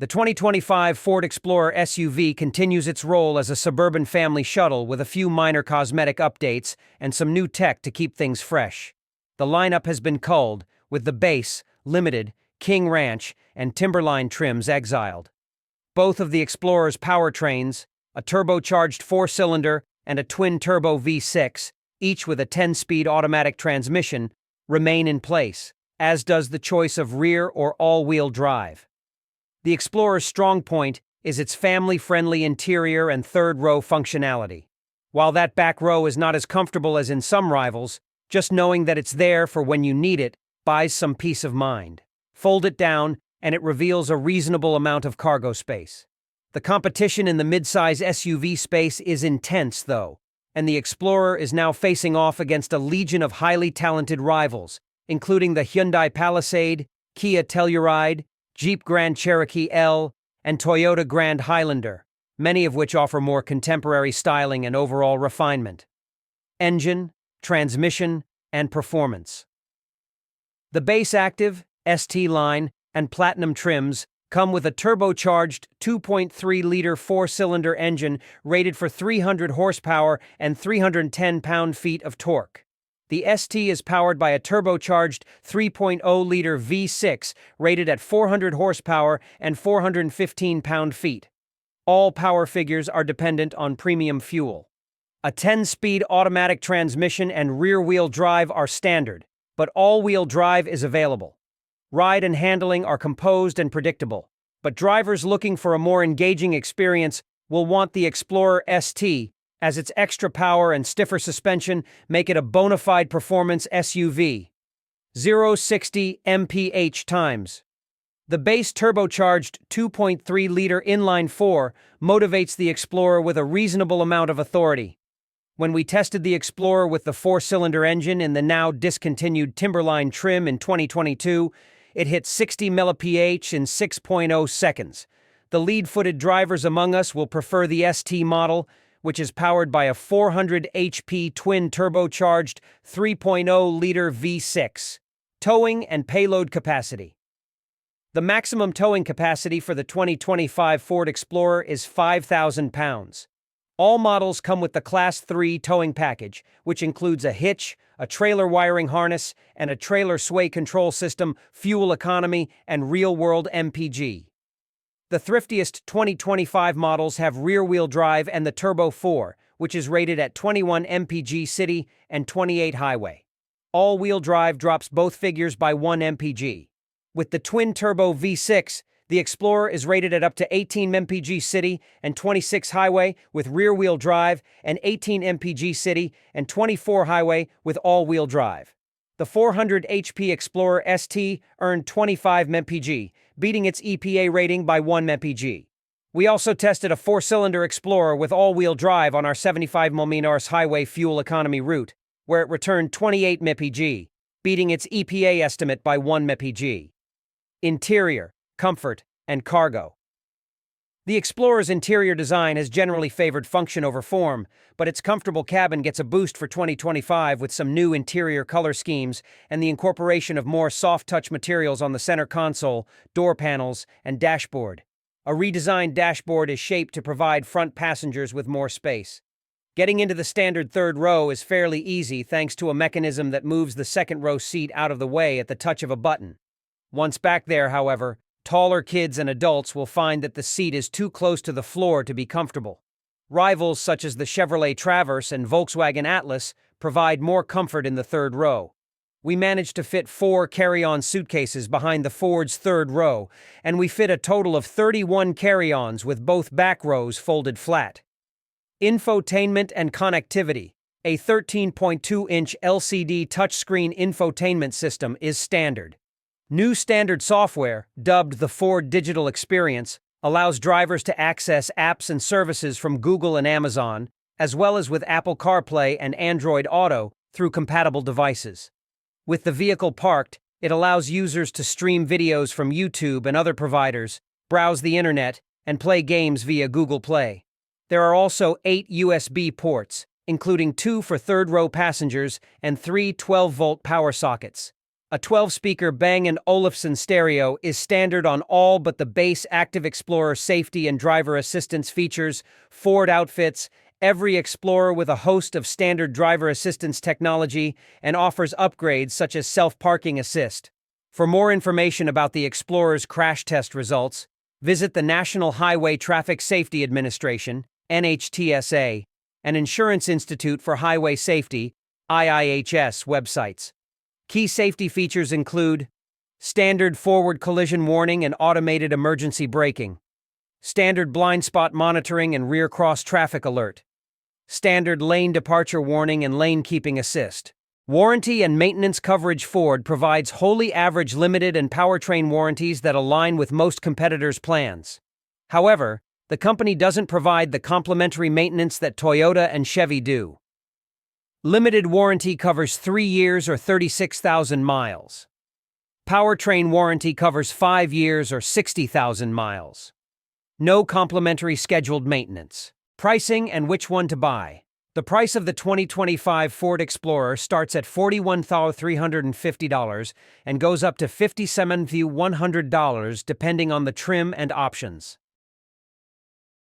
The 2025 Ford Explorer SUV continues its role as a suburban family shuttle with a few minor cosmetic updates and some new tech to keep things fresh. The lineup has been culled, with the base, Limited, King Ranch, and Timberline trims exiled. Both of the Explorer's powertrains, a turbocharged four-cylinder and a twin-turbo V6, each with a 10-speed automatic transmission, remain in place, as does the choice of rear or all-wheel drive. The Explorer's strong point is its family-friendly interior and third-row functionality. While that back row is not as comfortable as in some rivals, just knowing that it's there for when you need it buys some peace of mind. Fold it down, and it reveals a reasonable amount of cargo space. The competition in the midsize SUV space is intense, though, and the Explorer is now facing off against a legion of highly talented rivals, including the Hyundai Palisade, Kia Telluride, Jeep Grand Cherokee L, and Toyota Grand Highlander, many of which offer more contemporary styling and overall refinement. Engine, transmission, and performance. The base active, ST line, and Platinum trims come with a turbocharged 2.3-liter four-cylinder engine rated for 300 horsepower and 310 pound-feet of torque. The ST is powered by a turbocharged 3.0-liter V6 rated at 400 horsepower and 415 pound-feet. All power figures are dependent on premium fuel. A 10-speed automatic transmission and rear-wheel drive are standard, but all-wheel drive is available. Ride and handling are composed and predictable, but drivers looking for a more engaging experience will want the Explorer ST, as its extra power and stiffer suspension make it a bona fide performance SUV. 0-60 mph times. The base turbocharged 2.3-liter inline-4 motivates the Explorer with a reasonable amount of authority. When we tested the Explorer with the four-cylinder engine in the now discontinued Timberline trim in 2022, it hit 60 mph in 6.0 seconds. The lead-footed drivers among us will prefer the ST model, which is powered by a 400 HP twin-turbocharged 3.0-liter V6. Towing and payload capacity. The maximum towing capacity for the 2025 Ford Explorer is 5,000 pounds. All models come with the Class 3 towing package, which includes a hitch, a trailer wiring harness, and a trailer sway control system, fuel economy, and real-world MPG. The thriftiest 2025 models have rear-wheel drive and the Turbo 4, which is rated at 21 mpg city and 28 highway. All-wheel drive drops both figures by 1 mpg. With the twin-turbo V6, the Explorer is rated at up to 18 mpg city and 26 highway with rear-wheel drive and 18 mpg city and 24 highway with all-wheel drive. The 400 HP Explorer ST earned 25 mpg, beating its EPA rating by 1 mpg. We also tested a four-cylinder Explorer with all-wheel drive on our 75 mm highway fuel economy route, where it returned 28 mpg, beating its EPA estimate by 1 mpg. Interior, comfort, and cargo. The Explorer's interior design has generally favored function over form, but its comfortable cabin gets a boost for 2025 with some new interior color schemes and the incorporation of more soft-touch materials on the center console, door panels, and dashboard. A redesigned dashboard is shaped to provide front passengers with more space. Getting into the standard third row is fairly easy thanks to a mechanism that moves the second row seat out of the way at the touch of a button. Once back there, however, taller kids and adults will find that the seat is too close to the floor to be comfortable. Rivals such as the Chevrolet Traverse and Volkswagen Atlas provide more comfort in the third row. We managed to fit 4 carry-on suitcases behind the Ford's third row, and we fit a total of 31 carry-ons with both back rows folded flat. Infotainment and connectivity. A 13.2-inch LCD touchscreen infotainment system is standard. New standard software, dubbed the Ford Digital Experience, allows drivers to access apps and services from Google and Amazon, as well as with Apple CarPlay and Android Auto through compatible devices. With the vehicle parked, it allows users to stream videos from YouTube and other providers, browse the internet, and play games via Google Play. There are also 8 USB ports, including 2 for third-row passengers and 3 12-volt power sockets. A 12-speaker Bang & Olufsen stereo is standard on all but the base Active Explorer safety and driver assistance features. Ford outfits every Explorer with a host of standard driver assistance technology and offers upgrades such as self-parking assist. For more information about the Explorer's crash test results, visit the National Highway Traffic Safety Administration, NHTSA, and Insurance Institute for Highway Safety, IIHS websites. Key safety features include standard forward collision warning and automated emergency braking, standard blind spot monitoring and rear cross traffic alert, standard lane departure warning and lane keeping assist. Warranty and maintenance coverage. Ford provides wholly average limited and powertrain warranties that align with most competitors' plans. However, the company doesn't provide the complementary maintenance that Toyota and Chevy do. Limited warranty covers 3 years or 36,000 miles. Powertrain warranty covers 5 years or 60,000 miles. No complimentary scheduled maintenance. Pricing and which one to buy. The price of the 2025 Ford Explorer starts at $41,350 and goes up to $57,100 depending on the trim and options.